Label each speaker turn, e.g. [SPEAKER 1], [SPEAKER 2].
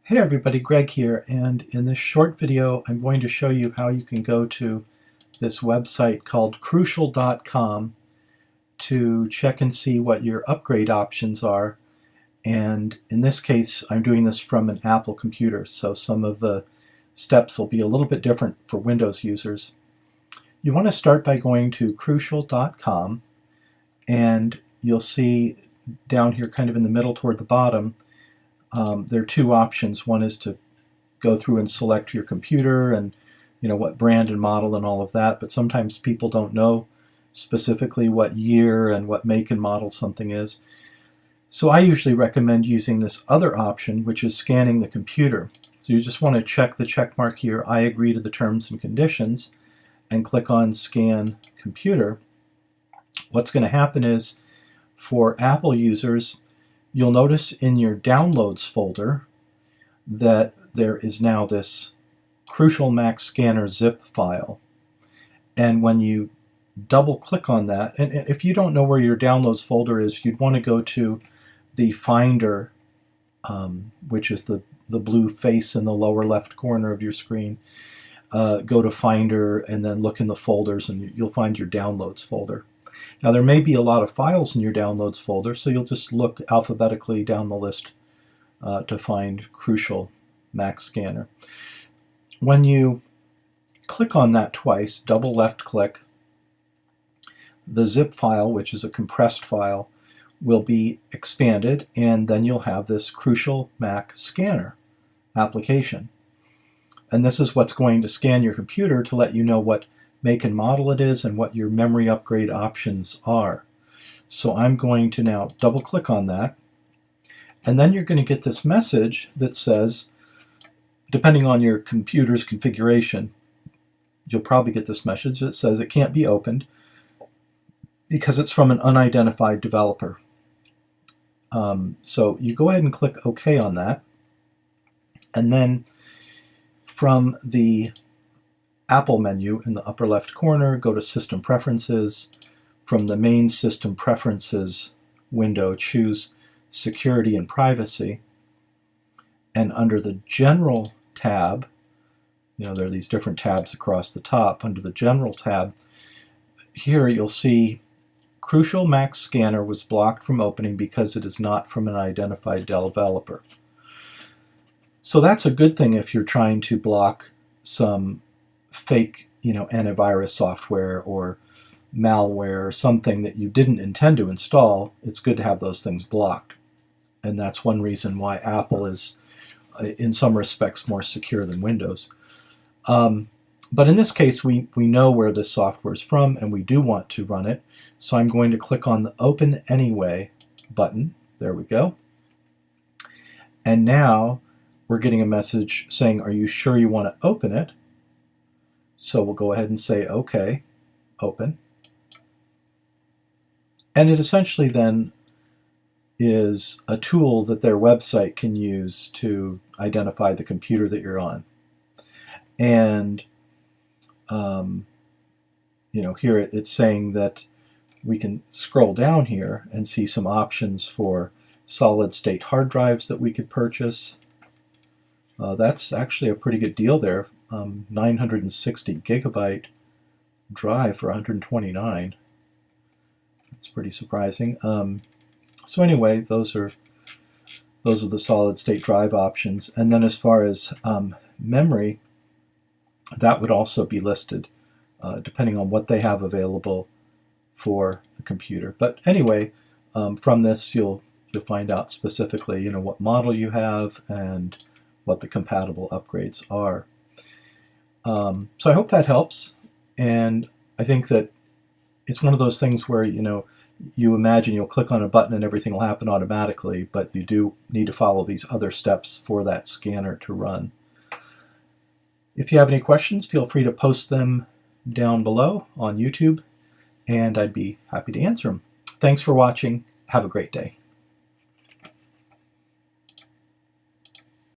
[SPEAKER 1] Hey everybody, Greg here, and in this short video I'm going to show you how you can go to this website called Crucial.com to check and see what your upgrade options are. And in this case I'm doing this from an Apple computer, so some of the steps will be a little bit different for Windows users. You want to start by going to Crucial.com, and you'll see down here kind of in the middle toward the bottom there are two options. One is to go through and select your computer and what brand and model and all of that, but sometimes people don't know specifically what year and what make and model something is. So I usually recommend using this other option, which is scanning the computer. So you just want to check the check mark here, I agree to the terms and conditions, and click on Scan Computer. What's going to happen is, for Apple users, you'll notice in your Downloads folder that there is now this Crucial Mac Scanner zip file. And when you double click on that, and if you don't know where your Downloads folder is, you'd want to go to the Finder, which is the blue face in the lower left corner of your screen. Go to Finder and then look in the folders and you'll find your Downloads folder. Now there may be a lot of files in your Downloads folder, so you'll just look alphabetically down the list to find Crucial Mac Scanner. When you click on that twice, double left click, the zip file, which is a compressed file, will be expanded, and then you'll have this Crucial Mac Scanner application. And this is what's going to scan your computer to let you know what make and model it is and what your memory upgrade options are. So I'm going to now double click on that, and then you're going to get this message that says, depending on your computer's configuration, you'll probably get this message that says it can't be opened because it's from an unidentified developer. So you go ahead and click OK on that, and then from the Apple menu in the upper left corner, go to System Preferences. From the main System Preferences window, choose Security and Privacy. And under the General tab, there are these different tabs across the top. Under the General tab, here you'll see Crucial Mac Scanner was blocked from opening because it is not from an identified developer. So that's a good thing if you're trying to block some fake, antivirus software or malware or something that you didn't intend to install. It's good to have those things blocked. And that's one reason why Apple is, in some respects, more secure than Windows. But in this case, we know where this software is from, and we do want to run it. So I'm going to click on the Open Anyway button. There we go. And now we're getting a message saying, are you sure you want to open it? So we'll go ahead and say OK, open. And it essentially then is a tool that their website can use to identify the computer that you're on. And here it's saying that we can scroll down here and see some options for solid-state hard drives that we could purchase. That's actually a pretty good deal there. 960 gigabyte drive for $129. That's pretty surprising. So anyway, those are the solid-state drive options. And then as far as memory, that would also be listed depending on what they have available for the computer. But anyway, from this you'll find out specifically what model you have and what the compatible upgrades are. So I hope that helps, and I think that it's one of those things where you imagine you'll click on a button and everything will happen automatically, but you do need to follow these other steps for that scanner to run. If you have any questions, feel free to post them down below on YouTube, and I'd be happy to answer them. Thanks for watching. Have a great day.